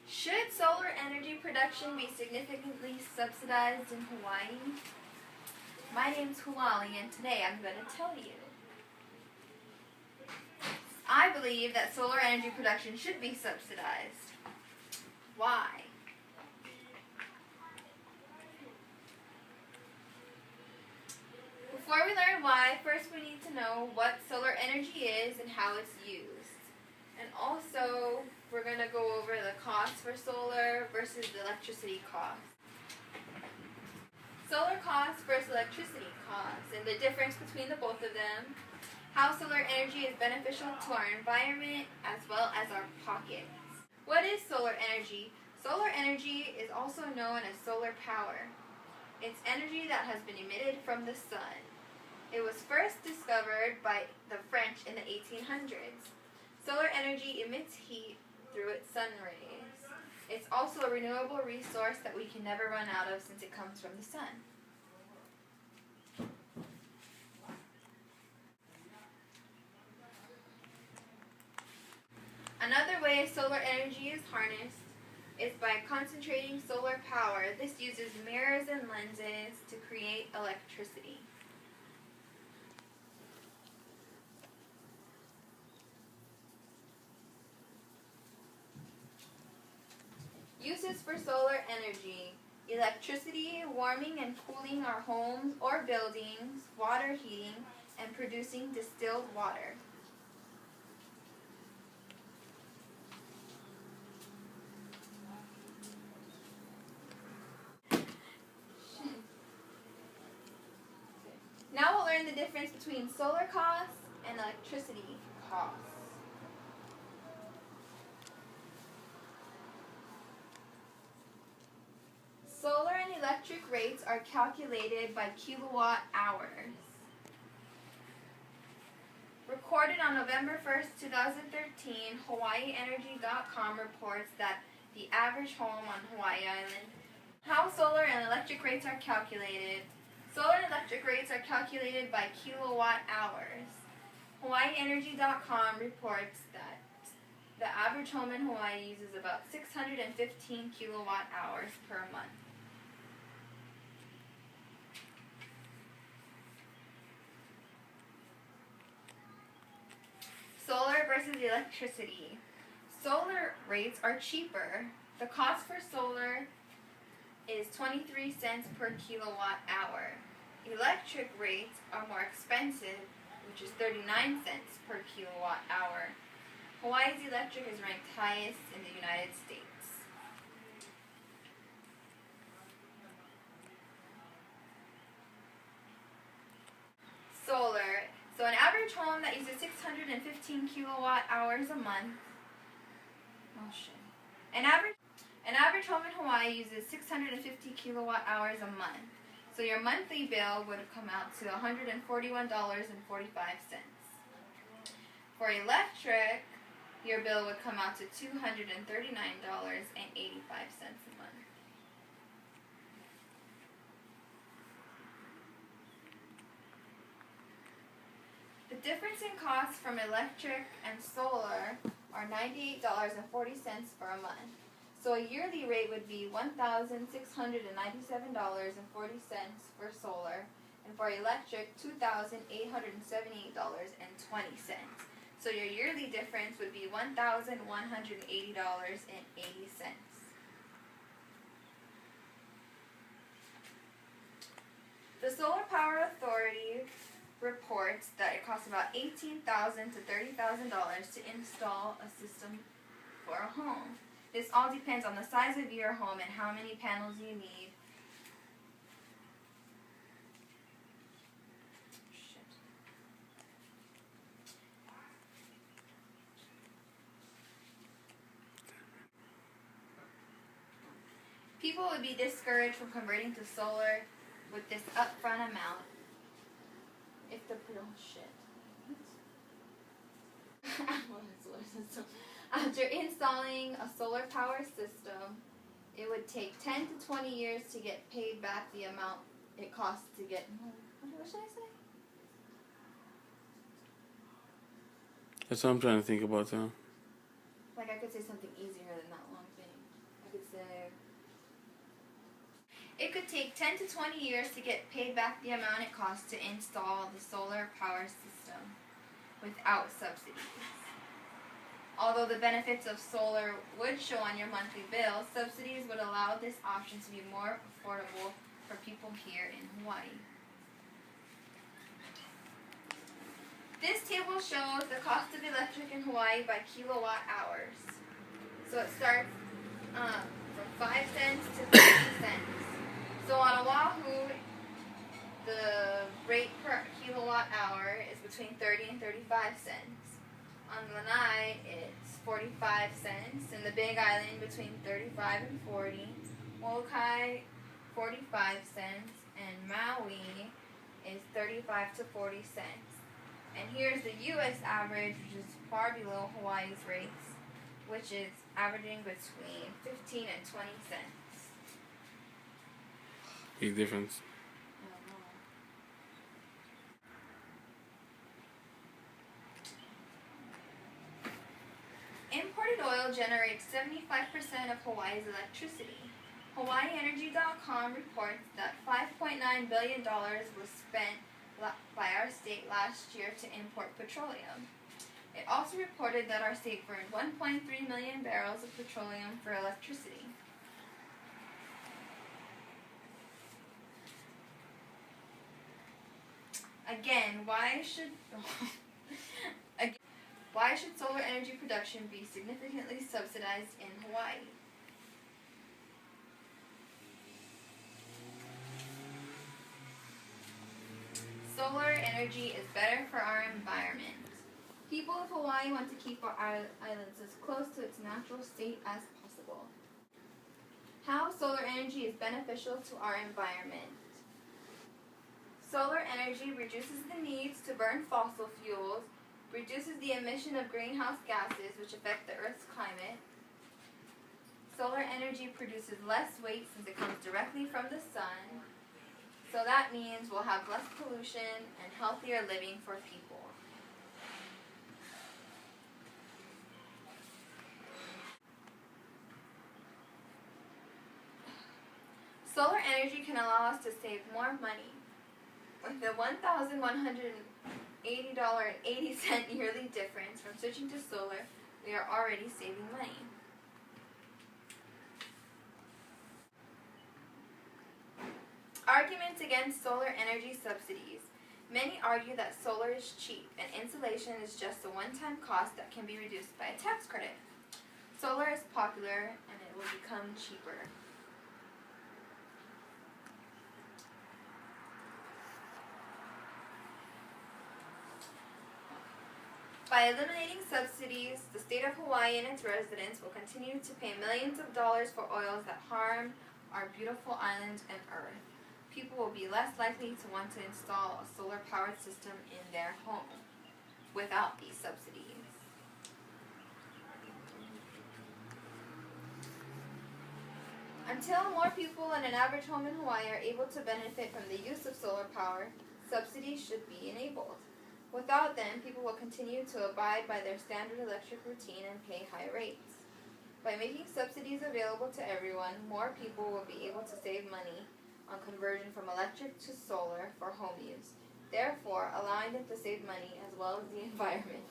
Should solar energy production be significantly subsidized in Hawaii? My name's Hulali, and today I'm going to tell you. I believe that solar energy production should be subsidized. Why? Before we learn why, first we need to know what solar energy is and how it's used. And also, we're going to go over the cost for solar versus the electricity cost. Solar costs versus electricity costs and the difference between the both of them. How solar energy is beneficial to our environment as well as our pockets. What is solar energy? Solar energy is also known as solar power. It's energy that has been emitted from the sun. It was first discovered by the French in the 1800s. Solar energy emits heat through its sun rays. It's also a renewable resource that we can never run out of since it comes from the sun. Another way solar energy is harnessed is by concentrating solar power. This uses mirrors and lenses to create electricity. Uses for solar energy: electricity, warming and cooling our homes or buildings, water heating, and producing distilled water. Now we'll learn the difference between solar costs and electricity costs. Solar and electric rates are calculated by kilowatt hours. Recorded on November 1st, 2013, HawaiiEnergy.com reports that the average home on Hawaii Island. How solar and electric rates are calculated. Solar and electric rates are calculated by kilowatt hours. HawaiiEnergy.com reports that the average home in Hawaii uses about 615 kilowatt hours per month. Solar versus electricity. Solar rates are cheaper. The cost for solar is 23 cents per kilowatt hour. Electric rates are more expensive, which is 39 cents per kilowatt hour. Hawaii's electric is ranked highest in the United States. Solar. So an average home that uses 615 kilowatt hours a month. An average home in Hawaii uses 650 kilowatt hours a month. So your monthly bill would come out to $141.45. For electric, your bill would come out to $239.85 a month. The difference in costs from electric and solar are $98.40 for a month. So a yearly rate would be $1,697.40 for solar, and for electric, $2,878.20. So your yearly difference would be $1,180.80. The Solar Power Authority reports that it costs about $18,000 to $30,000 to install a system for a home. This all depends on the size of your home and how many panels you need. People would be discouraged from converting to solar with this upfront amount. If the After installing a solar power system, it would take 10 to 20 years to get paid back the amount it costs to get. What should I say? That's what I'm trying to think about too. Like, I could say something easier than that long thing. I could say, it could take 10 to 20 years to get paid back the amount it costs to install the solar power system without subsidies. Although the benefits of solar would show on your monthly bill, subsidies would allow this option to be more affordable for people here in Hawaii. This table shows the cost of electric in Hawaii by kilowatt hours. So it starts from 5 cents to 50 cents. So on Oahu, the rate per kilowatt hour is between 30 and 35 cents. On Lanai, it's 45 cents. In the Big Island, between 35 and 40. Molokai, 45 cents. And Maui is 35 to 40 cents. And here's the U.S. average, which is far below Hawaii's rates, which is averaging between 15 and 20 cents. Big difference. Imported oil generates 75% of Hawaii's electricity. HawaiiEnergy.com reports that $5.9 billion was spent by our state last year to import petroleum. It also reported that our state burned 1.3 million barrels of petroleum for electricity. Again, why should solar energy production be significantly subsidized in Hawaii? Solar energy is better for our environment. People of Hawaii want to keep our islands as close to its natural state as possible. How solar energy is beneficial to our environment. Solar energy reduces the needs to burn fossil fuels, reduces the emission of greenhouse gases which affect the Earth's climate. Solar energy produces less weight since it comes directly from the sun. So that means we'll have less pollution and healthier living for people. Solar energy can allow us to save more money. With the $1,180.80 yearly difference from switching to solar, we are already saving money. Arguments against solar energy subsidies. Many argue that solar is cheap and insulation is just a one-time cost that can be reduced by a tax credit. Solar is popular and it will become cheaper. By eliminating subsidies, the state of Hawaii and its residents will continue to pay millions of dollars for oils that harm our beautiful island and Earth. People will be less likely to want to install a solar-powered system in their home without these subsidies. Until more people in an average home in Hawaii are able to benefit from the use of solar power, subsidies should be enabled. Without them, people will continue to abide by their standard electric routine and pay high rates. By making subsidies available to everyone, more people will be able to save money on conversion from electric to solar for home use, therefore allowing them to save money as well as the environment.